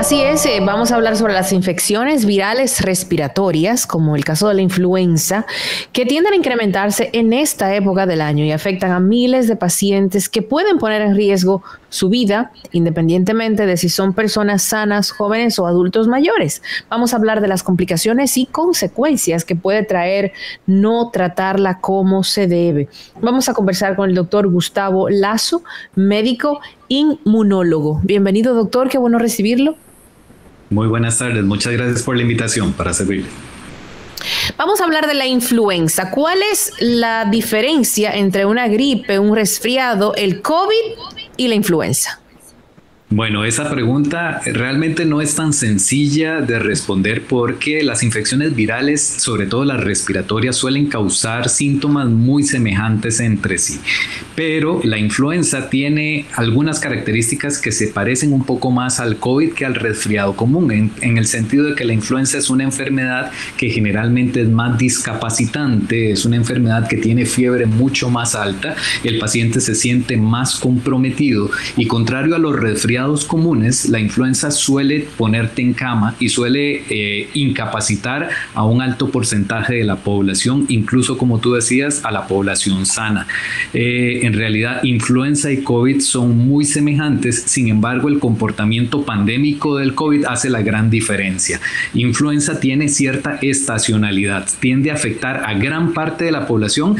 Así es, vamos a hablar sobre las infecciones virales respiratorias, como el caso de la influenza, que tienden a incrementarse en esta época del año y afectan a miles de pacientes que pueden poner en riesgo su vida, independientemente de si son personas sanas, jóvenes o adultos mayores. Vamos a hablar de las complicaciones y consecuencias que puede traer no tratarla como se debe. Vamos a conversar con el doctor Gustavo Lazo, médico inmunólogo. Bienvenido, doctor, qué bueno recibirlo. Muy buenas tardes, muchas gracias por la invitación, para servirle. Vamos a hablar de la influenza. ¿Cuál es la diferencia entre una gripe, un resfriado, el COVID y la influenza? Bueno, esa pregunta realmente no es tan sencilla de responder porque las infecciones virales, sobre todo las respiratorias, suelen causar síntomas muy semejantes entre sí. Pero la influenza tiene algunas características que se parecen un poco más al COVID que al resfriado común, en el sentido de que la influenza es una enfermedad que generalmente es más discapacitante, es una enfermedad que tiene fiebre mucho más alta, el paciente se siente más comprometido y contrario a los resfriados comunes, la influenza suele ponerte en cama y suele incapacitar a un alto porcentaje de la población, incluso como tú decías, a la población sana. En realidad, influenza y COVID son muy semejantes, sin embargo, el comportamiento pandémico del COVID hace la gran diferencia. Influenza tiene cierta estacionalidad, tiende a afectar a gran parte de la población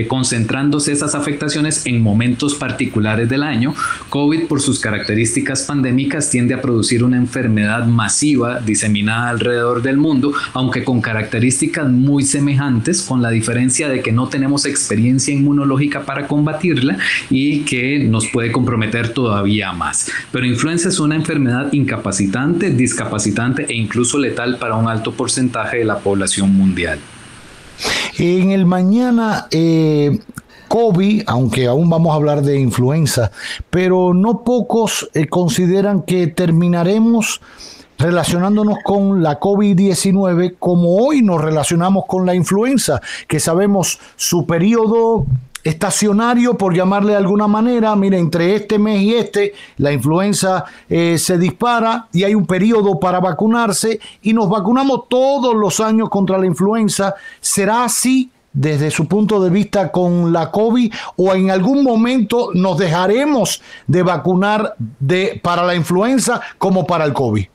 concentrándose esas afectaciones en momentos particulares del año. COVID, por sus características pandémicas, tiende a producir una enfermedad masiva diseminada alrededor del mundo, aunque con características muy semejantes, con la diferencia de que no tenemos experiencia inmunológica para combatirla y que nos puede comprometer todavía más. Pero influenza es una enfermedad incapacitante, discapacitante e incluso letal para un alto porcentaje de la población mundial. En el mañana, COVID, aunque aún vamos a hablar de influenza, pero no pocos consideran que terminaremos relacionándonos con la COVID-19 como hoy nos relacionamos con la influenza, que sabemos su periodo estacionario, por llamarle de alguna manera. Mira, entre este mes y la influenza se dispara y hay un periodo para vacunarse y nos vacunamos todos los años contra la influenza. ¿Será así desde su punto de vista con la COVID o en algún momento nos dejaremos de vacunar para la influenza como para el COVID?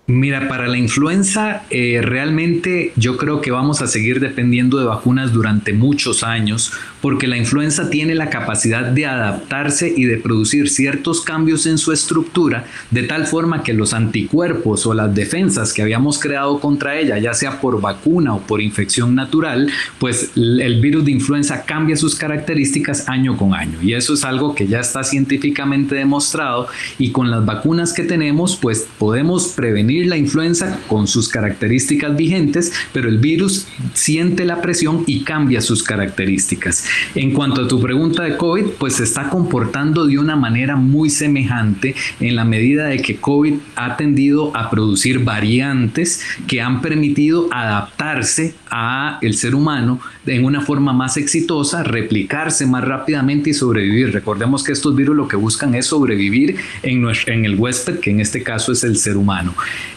Mira, para la influenza realmente yo creo que vamos a seguir dependiendo de vacunas durante muchos años porque la influenza tiene la capacidad de adaptarse y de producir ciertos cambios en su estructura de tal forma que los anticuerpos o las defensas que habíamos creado contra ella, ya sea por vacuna o por infección natural, pues el virus de influenza cambia sus características año con año y eso es algo que ya está científicamente demostrado y con las vacunas que tenemos pues podemos prevenir la influenza con sus características vigentes, pero el virus siente la presión y cambia sus características. En cuanto a tu pregunta de COVID, pues se está comportando de una manera muy semejante en la medida de que COVID ha tendido a producir variantes que han permitido adaptarse a el ser humano en una forma más exitosa, replicarse más rápidamente y sobrevivir. Recordemos que estos virus lo que buscan es sobrevivir en el huésped, que en este caso es el ser humano.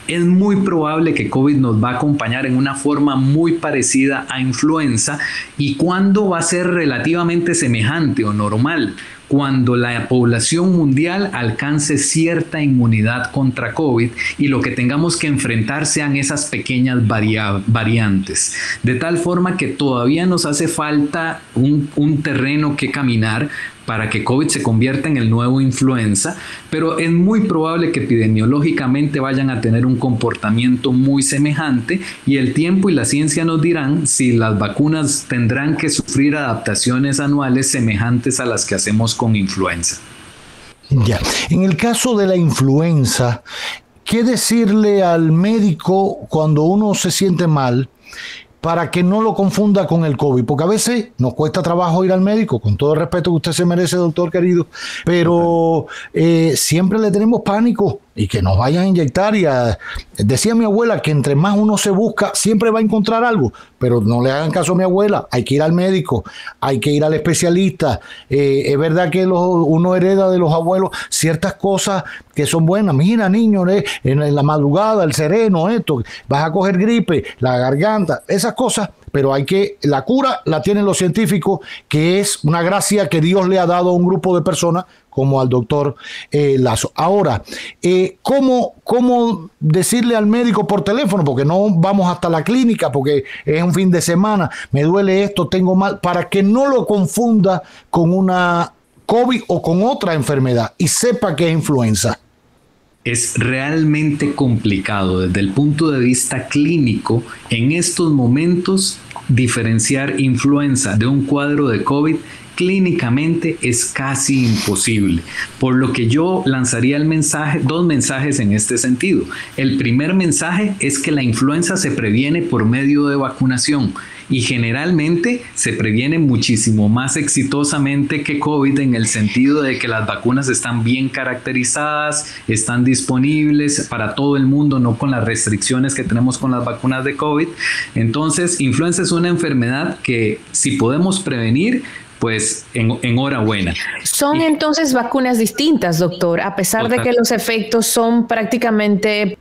Es muy probable que COVID nos va a acompañar en una forma muy parecida a influenza. ¿Y cuándo va a ser relativamente semejante o normal? Cuando la población mundial alcance cierta inmunidad contra COVID y lo que tengamos que enfrentar sean esas pequeñas variantes. De tal forma que todavía nos hace falta un terreno que caminar para que COVID se convierta en el nuevo influenza, pero es muy probable que epidemiológicamente vayan a tener un comportamiento muy semejante y el tiempo y la ciencia nos dirán si las vacunas tendrán que sufrir adaptaciones anuales semejantes a las que hacemos con influenza. Ya. En el caso de la influenza, ¿qué decirle al médico cuando uno se siente mal para que no lo confunda con el COVID? Porque a veces nos cuesta trabajo ir al médico, con todo el respeto que usted se merece, doctor querido, pero siempre le tenemos pánico y que nos vayan a inyectar. Decía mi abuela que entre más uno se busca, siempre va a encontrar algo, pero no le hagan caso a mi abuela, hay que ir al médico, hay que ir al especialista. Es verdad que uno hereda de los abuelos ciertas cosas que son buenas. Mira, niño, en la madrugada, el sereno, esto, vas a coger gripe, la garganta, esas cosas. Pero la cura la tienen los científicos, que es una gracia que Dios le ha dado a un grupo de personas como al doctor Lazo. Ahora, ¿cómo decirle al médico por teléfono? Porque no vamos hasta la clínica, porque es un fin de semana, me duele esto, tengo mal, para que no lo confunda con una COVID o con otra enfermedad y sepa que es influenza. Es realmente complicado desde el punto de vista clínico en estos momentos diferenciar influenza de un cuadro de COVID. Clínicamente es casi imposible, por lo que yo lanzaría dos mensajes en este sentido. El primer mensaje es que la influenza se previene por medio de vacunación y generalmente se previene muchísimo más exitosamente que COVID, en el sentido de que las vacunas están bien caracterizadas, están disponibles para todo el mundo, no con las restricciones que tenemos con las vacunas de COVID. Entonces, influenza es una enfermedad que si podemos prevenir, pues enhorabuena. Son entonces vacunas distintas, doctor, a pesar de que los efectos son prácticamente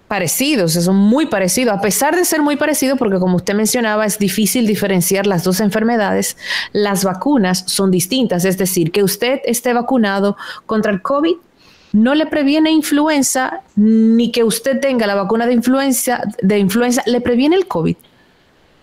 parecidos, son muy parecidos, a pesar de ser muy parecidos, porque como usted mencionaba, es difícil diferenciar las dos enfermedades, las vacunas son distintas, es decir, que usted esté vacunado contra el COVID no le previene influenza, ni que usted tenga la vacuna de influenza le previene el COVID.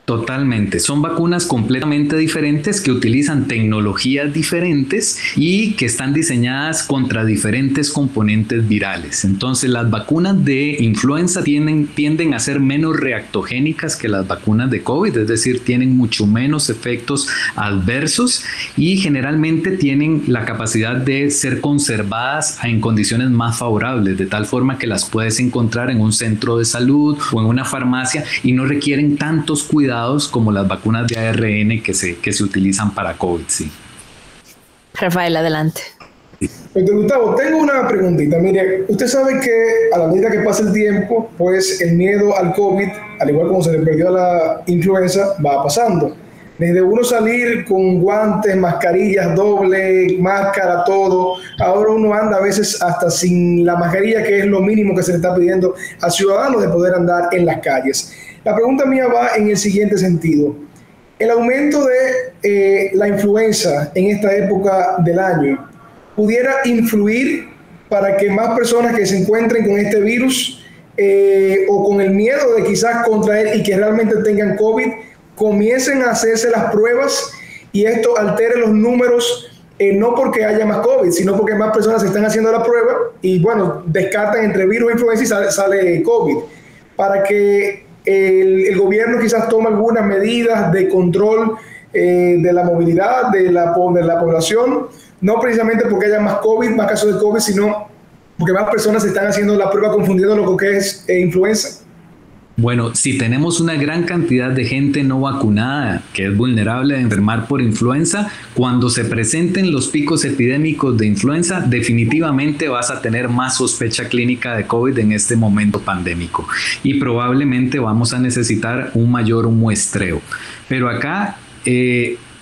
Totalmente, son vacunas completamente diferentes que utilizan tecnologías diferentes y que están diseñadas contra diferentes componentes virales. Entonces las vacunas de influenza tienden a ser menos reactogénicas que las vacunas de COVID, es decir, tienen mucho menos efectos adversos y generalmente tienen la capacidad de ser conservadas en condiciones más favorables, de tal forma que las puedes encontrar en un centro de salud o en una farmacia y no requieren tantos cuidados como las vacunas de ARN que se utilizan para COVID, sí. Rafael, adelante. Doctor Gustavo, tengo una preguntita. Mire, usted sabe que a la medida que pasa el tiempo, pues el miedo al COVID, al igual como se le perdió a la influenza, va pasando. Desde uno salir con guantes, mascarillas doble, máscara, todo, ahora uno anda a veces hasta sin la mascarilla, que es lo mínimo que se le está pidiendo a ciudadanos de poder andar en las calles. La pregunta mía va en el siguiente sentido. El aumento de la influenza en esta época del año pudiera influir para que más personas que se encuentren con este virus o con el miedo de quizás contraer y que realmente tengan COVID, comiencen a hacerse las pruebas y esto altere los números, no porque haya más COVID, sino porque más personas se están haciendo la prueba y bueno, descartan entre virus e influenza y sale COVID, para que el gobierno quizás tome algunas medidas de control de la movilidad de la población, no precisamente porque haya más COVID, más casos de COVID, sino porque más personas se están haciendo la prueba confundiéndolo con que es influenza. Bueno, si tenemos una gran cantidad de gente no vacunada que es vulnerable a enfermar por influenza, cuando se presenten los picos epidémicos de influenza, definitivamente vas a tener más sospecha clínica de COVID en este momento pandémico y probablemente vamos a necesitar un mayor muestreo. Pero acá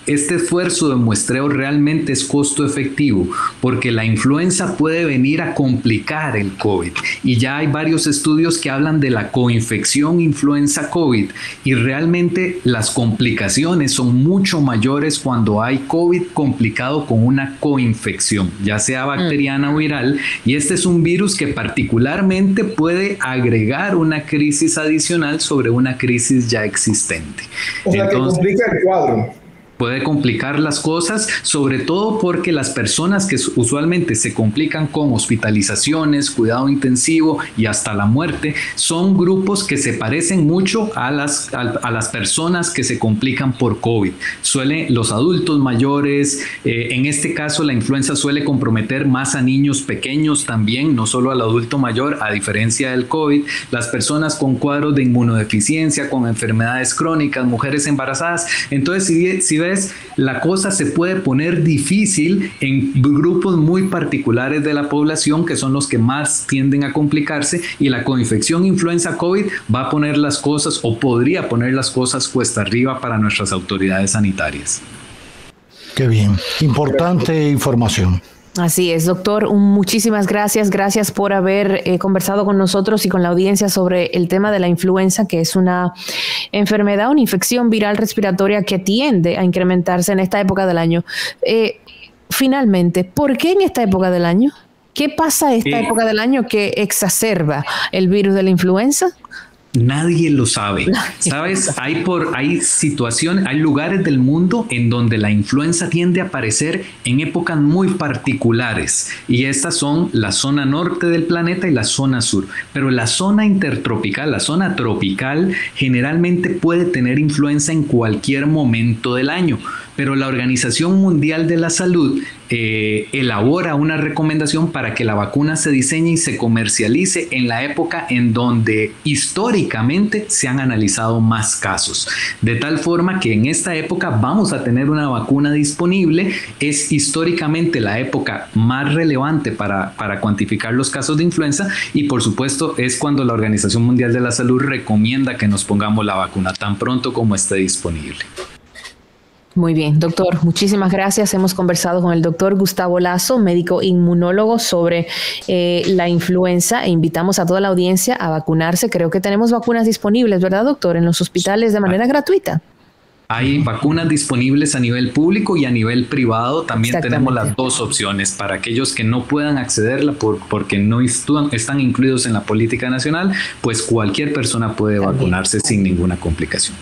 este esfuerzo de muestreo realmente es costo efectivo porque la influenza puede venir a complicar el COVID y ya hay varios estudios que hablan de la coinfección influenza-COVID y realmente las complicaciones son mucho mayores cuando hay COVID complicado con una coinfección, ya sea bacteriana o viral, y este es un virus que particularmente puede agregar una crisis adicional sobre una crisis ya existente. O sea, entonces, que complica el cuadro. Puede complicar las cosas, sobre todo porque las personas que usualmente se complican con hospitalizaciones, cuidado intensivo y hasta la muerte, son grupos que se parecen mucho a las personas que se complican por COVID. Los adultos mayores, en este caso la influenza suele comprometer más a niños pequeños también, no solo al adulto mayor, a diferencia del COVID, las personas con cuadros de inmunodeficiencia, con enfermedades crónicas, mujeres embarazadas. Entonces, si ves vez la cosa se puede poner difícil en grupos muy particulares de la población, que son los que más tienden a complicarse, y la coinfección influenza COVID va a poner las cosas, o podría poner las cosas cuesta arriba para nuestras autoridades sanitarias. Qué bien, importante información. Así es, doctor. Muchísimas gracias. Gracias por haber conversado con nosotros y con la audiencia sobre el tema de la influenza, que es una enfermedad, una infección viral respiratoria que tiende a incrementarse en esta época del año. Finalmente, ¿por qué en esta época del año? ¿Qué pasa esta época del año que exacerba el virus de la influenza? Nadie lo sabe. ¿Sabes? Hay situaciones, hay lugares del mundo en donde la influenza tiende a aparecer en épocas muy particulares, y estas son la zona norte del planeta y la zona sur. Pero la zona intertropical, la zona tropical, generalmente puede tener influenza en cualquier momento del año. Pero la Organización Mundial de la Salud elabora una recomendación para que la vacuna se diseñe y se comercialice en la época en donde históricamente se han analizado más casos. De tal forma que en esta época vamos a tener una vacuna disponible. Es históricamente la época más relevante para cuantificar los casos de influenza, y por supuesto es cuando la Organización Mundial de la Salud recomienda que nos pongamos la vacuna tan pronto como esté disponible. Muy bien, doctor, muchísimas gracias. Hemos conversado con el doctor Gustavo Lazo, médico inmunólogo, sobre la influenza, e invitamos a toda la audiencia a vacunarse. Creo que tenemos vacunas disponibles, ¿verdad, doctor? En los hospitales de manera gratuita. Hay vacunas disponibles a nivel público y a nivel privado. También tenemos las dos opciones para aquellos que no puedan accederla porque no están incluidos en la política nacional. Pues cualquier persona puede vacunarse sin ninguna complicación.